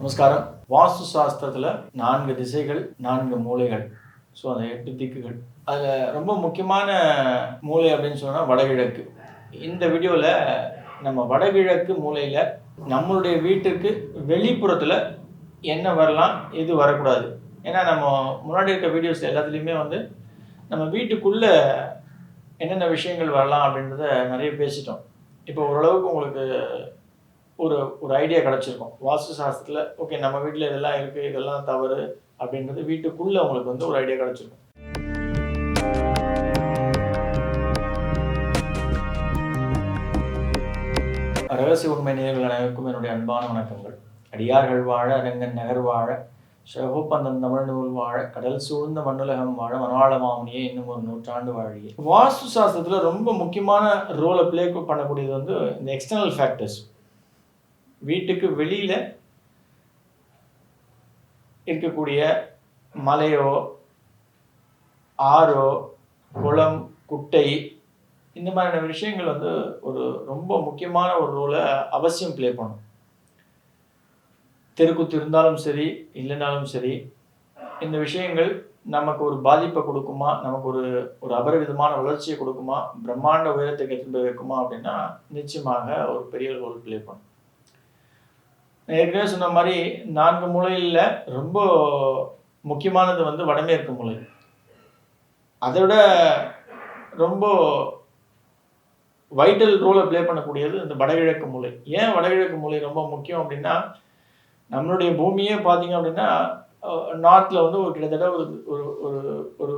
நமஸ்காரம். வாஸ்து சாஸ்திரத்தில் 4 திசைகள், 4 மூலைகள். ஸோ அந்த 8 திக்குகள். அதில் ரொம்ப முக்கியமான மூலை அப்படின்னு சொன்னால் வடகிழக்கு. இந்த வீடியோவில் நம்ம வடகிழக்கு மூலையில் நம்மளுடைய வீட்டுக்கு வெளிப்புறத்தில் என்ன வரலாம், எது வரக்கூடாது. ஏன்னா நம்ம முன்னாடி இருக்க வீடியோஸ் எல்லாத்துலேயுமே நம்ம வீட்டுக்குள்ளே என்னென்ன விஷயங்கள் வரலாம் அப்படின்றத நிறைய பேசிட்டோம். இப்போ ஓரளவுக்கு உங்களுக்கு ஒரு ஐடியா கிடச்சிருக்கும். வாஸ்து சாஸ்திரத்தில் ஓகே நம்ம வீட்டில் இதெல்லாம் இருக்குது, இதெல்லாம் தவறு அப்படின்றது வீட்டுக்குள்ளே உங்களுக்கு ஒரு ஐடியா கிடச்சிருக்கும். ரகசிய உண்மை நேயர்கள் அனைவருக்கும் என்னுடைய அன்பான வணக்கங்கள். அடியார்கள் வாழ, அரங்கன் நகர் வாழ, ஷகோப்பந்தன் தமிழ் நூல் வாழ, கடல் சூழ்ந்த மண்ணுலகம் வாழ, மனவாள மாமுனியே இன்னும் ஒரு 100 ஆண்டு வாழியே. வாஸ்து சாஸ்திரத்தில் ரொம்ப முக்கியமான ரோலை ப்ளே பண்ணக்கூடியது இந்த எக்ஸ்டர்னல் ஃபேக்டர்ஸ். வீட்டுக்கு வெளியில் இருக்கக்கூடிய மலையோ, ஆறோ, குளம், குட்டை, இந்த மாதிரியான விஷயங்கள் ஒரு ரொம்ப முக்கியமான ஒரு ரோலை அவசியம் ப்ளே பண்ணும். தெருக்குத்து இருந்தாலும் சரி, இல்லைனாலும் சரி, இந்த விஷயங்கள் நமக்கு ஒரு பாதிப்பை கொடுக்குமா, நமக்கு ஒரு அபரிவிதமான வளர்ச்சியை கொடுக்குமா, பிரம்மாண்ட உயரத்துக்கு எடுத்து போய் வைக்குமா அப்படின்னா நிச்சயமாக ஒரு பெரிய ரோல் ப்ளே பண்ணும். ஏற்கனவே சொன்ன மாதிரி 4 மூலையில் ரொம்ப முக்கியமானது வடமேற்கு மூலை. அதை விட ரொம்ப வைட்டல் ரோலை ப்ளே பண்ணக்கூடியது இந்த வடகிழக்கு மூலை. ஏன் வடகிழக்கு மூலை ரொம்ப முக்கியம் அப்படின்னா, நம்மளுடைய பூமியே பார்த்தீங்க அப்படின்னா நார்த்தில் ஒரு கிட்டத்தட்ட ஒரு ஒரு ஒரு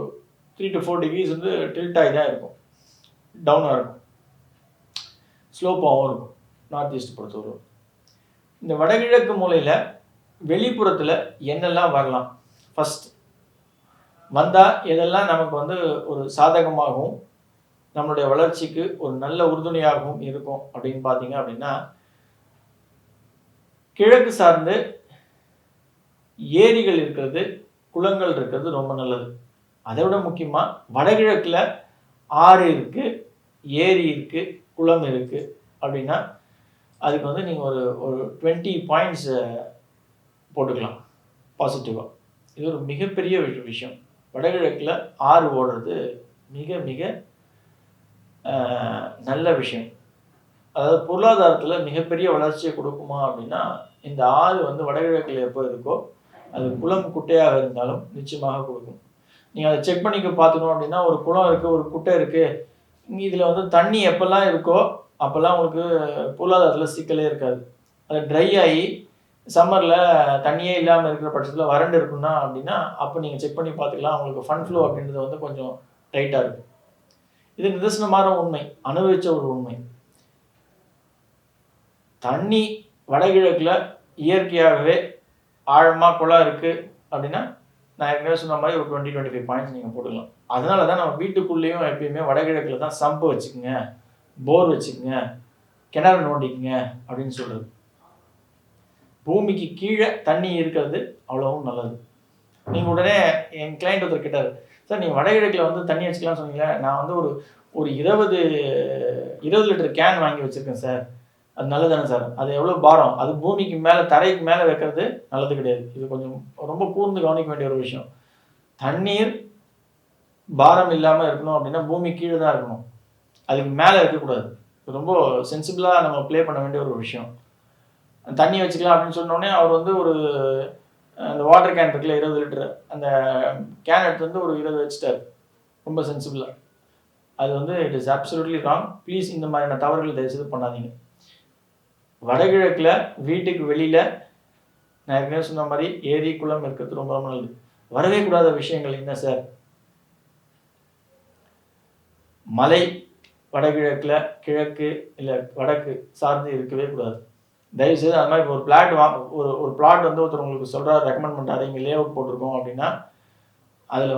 3 to 4 degrees டில்ட் ஆகி தான் இருக்கும், டவுனாக இருக்கும், ஸ்லோப்பாகவும் இருக்கும் நார்த் ஈஸ்ட் பொறுத்தவரை. இந்த வடகிழக்கு மூலையில் வெளிப்புறத்தில் என்னெல்லாம் வரலாம், ஃபஸ்ட் வந்தால் எதெல்லாம் நமக்கு ஒரு சாதகமாகவும் நம்மளுடைய வளர்ச்சிக்கு ஒரு நல்ல உறுதுணையாகவும் இருக்கும் அப்படின்னு பார்த்தீங்க அப்படின்னா, கிழக்கு சார்ந்து ஏரிகள் இருக்கிறது, குளங்கள் இருக்கிறது ரொம்ப நல்லது. அதை விட முக்கியமாக வடகிழக்கில் ஆறு இருக்குது, ஏரி இருக்குது, குளம் இருக்குது அப்படின்னா அதுக்கு நீங்கள் ஒரு 20 பாயிண்ட்ஸ் போட்டுக்கலாம் பாசிட்டிவாக. இது ஒரு மிகப்பெரிய விஷயம். வடகிழக்கில் ஆறு ஓடுறது மிக மிக நல்ல விஷயம். அதாவது பொருளாதாரத்தில் மிகப்பெரிய வளர்ச்சியை கொடுக்குமா அப்படின்னா, இந்த ஆறு வடகிழக்கில் எப்போ இருக்கோ அது குளம் குட்டையாக இருந்தாலும் நிச்சயமாக கொடுக்கும். நீங்கள் அதை செக் பண்ணிக்க பார்த்துக்கணும் அப்படின்னா, ஒரு குளம் இருக்குது, ஒரு குட்டை இருக்குது, இதில் தண்ணி எப்போல்லாம் இருக்கோ அப்போல்லாம் உங்களுக்கு பொருளாதாரத்தில் சிக்கலே இருக்காது. அது ட்ரை ஆகி சம்மரில் தண்ணியே இல்லாமல் இருக்கிற பட்சத்தில் வறண்டு இருக்குன்னா அப்படின்னா அப்போ நீங்கள் செக் பண்ணி பார்த்துக்கலாம். உங்களுக்கு ஃபண்ட் ஃப்ளோ அப்படின்றது கொஞ்சம் டைட்டாக இருக்கும். இது நிதர்சனமான உண்மை, அனுபவித்த ஒரு உண்மை. தண்ணி வடகிழக்கில் இயற்கையாகவே ஆழமாக குளம் இருக்குது அப்படின்னா நான் ஏற்கனவே சொன்ன மாதிரி ஒரு 20-25 பாயிண்ட்ஸ் நீங்கள் போட்டுக்கலாம். அதனால தான் நம்ம வீட்டுக்குள்ளேயும் எப்பயுமே வடகிழக்கில் தான் சம்பு வச்சுக்கோங்க, போர் வச்சுக்கோங்க, கிணறு நோண்டிக்குங்க அப்படின்னு சொல்கிறது. பூமிக்கு கீழே தண்ணி இருக்கிறது அவ்வளவும் நல்லது. நீங்கள் உடனே என் கிளைண்ட் ஒருத்தர் கேட்டார், சார் நீங்கள் வடகிழக்கில் தண்ணி வச்சுக்கலாம் சொன்னீங்களே, நான் ஒரு 20 லிட்டர் கேன் வாங்கி வச்சுருக்கேன் சார், அது நல்லது தானே சார்? அது எவ்வளோ பாரம்? அது பூமிக்கு மேலே, தரைக்கு மேலே வைக்கிறது நல்லது கிடையாது. இது கொஞ்சம் ரொம்ப கூர்ந்து கவனிக்க வேண்டிய ஒரு விஷயம். தண்ணீர் பாரம் இல்லாமல் இருக்கணும் அப்படின்னா பூமி கீழே தான் இருக்கணும், அதுக்கு மேலே இருக்கக்கூடாது. ரொம்ப சென்சிபிளாக நம்ம ப்ளே பண்ண வேண்டிய ஒரு விஷயம். தண்ணி வச்சுக்கலாம் அப்படின்னு சொன்னோடனே அவர் ஒரு அந்த வாட்டர் கேன் இருக்குல்ல 20 லிட்டரு, அந்த கேன் எடுத்து ஒரு 20 வச்சுட்டார் ரொம்ப சென்சிபிளாக. அது it is absolutely wrong. Please இந்த மாதிரியான தவறுகள் தயவுசெய்து பண்ணாதீங்க. வடகிழக்கில் வீட்டுக்கு வெளியில் நான் ஏற்கனவே சொன்ன மாதிரி ஏரி குளம் இருக்கிறது ரொம்ப ரொம்ப நல்லது. வரவே கூடாத விஷயங்கள் என்ன சார்? மலை வடகிழக்கில், கிழக்கு இல்லை வடக்கு சார்ந்து இருக்கவே கூடாது. தயவுசெய்து அது மாதிரி இப்போ ஒரு பிளாட் ஒரு பிளாட் ஒருத்தர் உங்களுக்கு சொல்கிறார், ரெக்கமெண்ட் பண்ணுறாரு, இங்கே லே அவுட் போட்டிருக்கோம் அப்படின்னா அதில்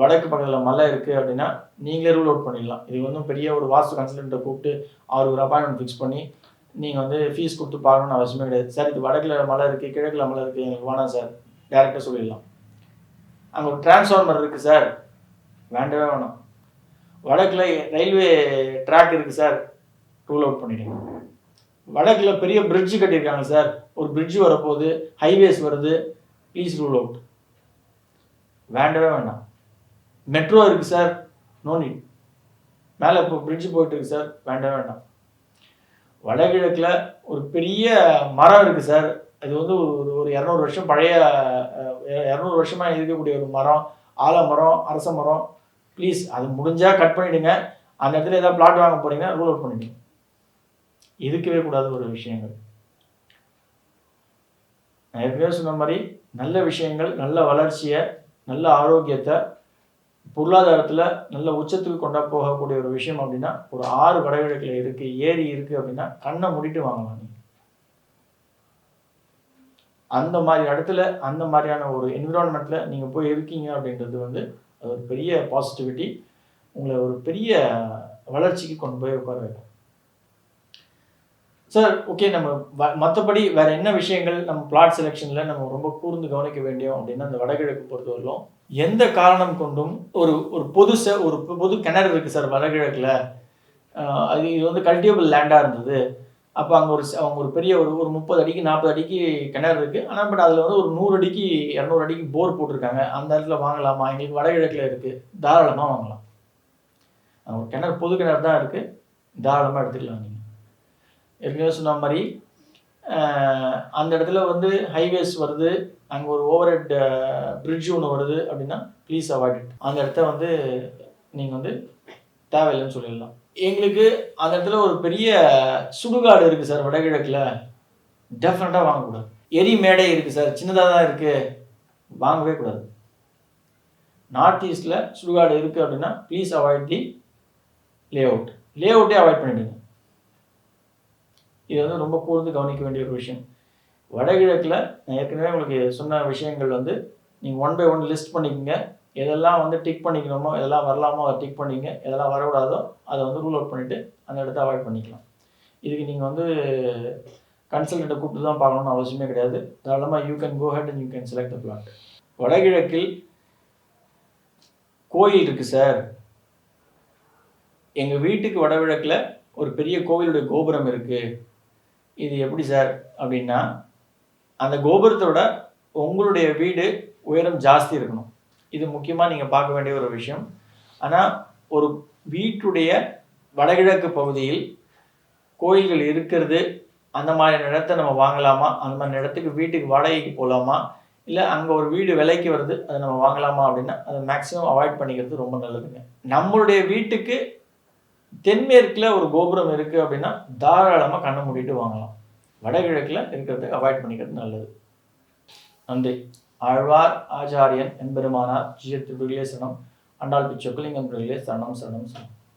வடக்கு பக்கத்தில் மலை இருக்குது அப்படின்னா நீங்களே ரூல் அவுட் பண்ணிடலாம். இது பெரிய ஒரு வாஸ்து கன்சல்டண்ட்டை கூப்பிட்டு அவர் ஒரு அப்பாயின்மெண்ட் ஃபிக்ஸ் பண்ணி நீங்கள் ஃபீஸ் கொடுத்து பார்க்கணுன்னு அவசியமே கிடையாது. சார் இது வடக்கில் மலை இருக்குது, கிழக்கில் மலை இருக்குது, எனக்கு வேணாம் சார், டேரெக்டாக சொல்லிடலாம். அங்கே ஒரு டிரான்ஸ்ஃபார்மர் இருக்குது சார், வேண்டவே வேணாம். வடக்கில் ரயில்வே ட்ராக் இருக்குது சார், ரூல் அவுட் பண்ணிடுங்க. வடக்கில் பெரிய பிரிட்ஜ் கட்டியிருக்காங்க சார், ஒரு பிரிட்ஜ் வரப்போகுது, ஹைவேஸ் வருது, ப்ளீஸ் ரூல் அவுட். வேண்டவே வேண்டாம். மெட்ரோ இருக்குது சார், நோ நீட். மேலே இப்போ பிரிட்ஜ் போயிட்டு இருக்கு சார், வேண்டவே வேண்டாம். வடகிழக்கில் ஒரு பெரிய மரம் இருக்குது சார், அது வந்து ஒரு 200 வருஷம் பழைய 200 வருஷமாக இருக்கக்கூடிய ஒரு மரம், ஆலமரம், அரச மரம். ப்ளீஸ் அது முடிஞ்சால் கட் பண்ணிவிடுங்க. அந்த இடத்துல ஏதாவது பிளாட் வாங்க போகிறீங்கன்னா ரூல் அவுட் பண்ணிவிடுங்க. இருக்கவே கூடாத ஒரு விஷயங்கள். நான் ஏற்கனவே சொன்ன மாதிரி நல்ல விஷயங்கள், நல்ல வளர்ச்சியை, நல்ல ஆரோக்கியத்தை, பொருளாதாரத்தில் நல்ல உச்சத்துக்கு கொண்டா போகக்கூடிய ஒரு விஷயம் அப்படின்னா ஒரு 6 வடகிழக்கில் இருக்குது, ஏரி இருக்குது அப்படின்னா கண்ணை மூடிட்டு வாங்கலாம். நீங்கள் அந்த மாதிரி இடத்துல, அந்த மாதிரியான ஒரு என்விரான்மெண்ட்டில் நீங்கள் போய் இருக்கீங்க அப்படின்றது வந்து அது ஒரு பெரிய பாசிட்டிவிட்டி, உங்களை ஒரு பெரிய வளர்ச்சிக்கு கொண்டு போய் உட்கார வைக்கும். சார் ஓகே, நம்ம மற்றபடி வேறு என்ன விஷயங்கள் நம்ம பிளாட் செலெக்ஷனில் நம்ம ரொம்ப கூர்ந்து கவனிக்க வேண்டியோம் அப்படின்னா, அந்த வடகிழக்கு பொறுத்தவரையிலும் எந்த காரணம் கொண்டும் ஒரு ஒரு பொது கிணறு இருக்குது சார் வடகிழக்கில், அது இது வந்து கல்டிவேபிள் லேண்டாக இருந்தது. அப்போ அங்கே அவங்க ஒரு பெரிய ஒரு 30 அடிக்கு 40 அடிக்கு கிணறு இருக்குது. ஆனால் பட் அதில் வந்து ஒரு 100 அடிக்கு 200 அடிக்கு போர் போட்டிருக்காங்க. அந்த இடத்துல வாங்கலாமா? எங்களுக்கு வடகிழக்கில் இருக்குது, தாராளமாக வாங்கலாம். ஒரு கிணறு பொது கிணறு தான் இருக்குது, தாராளமாக எடுத்துக்கலாம். நீங்கள் ஏற்கனவே சொன்ன மாதிரி அந்த இடத்துல வந்து ஹைவேஸ் வருது, அங்கே ஒரு ஓவர் ஹெட் பிரிட்ஜ் ஒன்று வருது அப்படின்னா ப்ளீஸ் அவாய்ட் இட். அந்த இடத்த வந்து நீங்கள் வந்து தேவையில்லைன்னு சொல்லிடலாம். எங்களுக்கு அந்த இடத்துல ஒரு பெரிய சுடுகாடு இருக்குது சார் வடகிழக்கில், டெஃபினட்டாக வாங்கக்கூடாது. எரி மேடை இருக்குது சார், சின்னதாக தான் இருக்குது, வாங்கவே கூடாது. நார்த் ஈஸ்டில் சுடுகாடு இருக்குது அப்படின்னா please avoid the layout. லே அவுட்டே அவாய்ட் பண்ணிவிடுங்க. இது வந்து ரொம்ப கூர்ந்து கவனிக்க வேண்டிய ஒரு விஷயம். வடகிழக்கில் நான் ஏற்கனவே உங்களுக்கு சொன்ன விஷயங்கள் வந்து நீங்கள் 1 by 1 லிஸ்ட் பண்ணிக்கோங்க. எதெல்லாம் வந்து டிக் பண்ணிக்கணுமோ, எதெல்லாம் வரலாமோ அதை டிக் பண்ணிங்க, எதெல்லாம் வரக்கூடாதோ அதை வந்து ரூல் அவுட் பண்ணிவிட்டு அந்த இடத்த அவாய்ட் பண்ணிக்கலாம். இதுக்கு நீங்கள் வந்து கன்சல்டண்ட்டை கூப்பிட்டு தான் பார்க்கணுன்னு அவசியமே கிடையாது. தாராளமாக you can go ahead and you can select the flat. வடகிழக்கில் கோயில் இருக்குது சார், எங்கள் வீட்டுக்கு வடகிழக்கில் ஒரு பெரிய கோவிலுடைய கோபுரம் இருக்குது, இது எப்படி சார் அப்படின்னா, அந்த கோபுரத்தோட உங்களுடைய வீடு உயரம் ஜாஸ்தி இருக்கணும். இது முக்கியமாக நீங்கள் பார்க்க வேண்டிய ஒரு விஷயம். ஆனால் ஒரு வீட்டுடைய வடகிழக்கு பகுதியில் கோயில்கள் இருக்கிறது, அந்த மாதிரி இடத்த நம்ம வாங்கலாமா? அந்த மாதிரி இடத்துக்கு வீட்டுக்கு வாடகைக்கு போகலாமா? இல்லை அங்கே ஒரு வீடு விலைக்கு வருது, அதை நம்ம வாங்கலாமா அப்படின்னா அதை மேக்ஸிமம் அவாய்ட் பண்ணிக்கிறது ரொம்ப நல்லதுங்க. நம்மளுடைய வீட்டுக்கு தென்மேற்கில் ஒரு கோபுரம் இருக்குது அப்படின்னா தாராளமாக கண்ணை மூடிட்டு வாங்கலாம். வடகிழக்கில் இருக்கிறதுக்கு அவாய்ட் பண்ணிக்கிறது நல்லது. நன்றி. ஆழ்வார் ஆச்சாரியன் எம்பெருமானார் ஜிய திருவிழியே சரணம், ஆண்டாள் பிச்சோக்கள் இங்கம் சரணம் சரணம் சரணம்.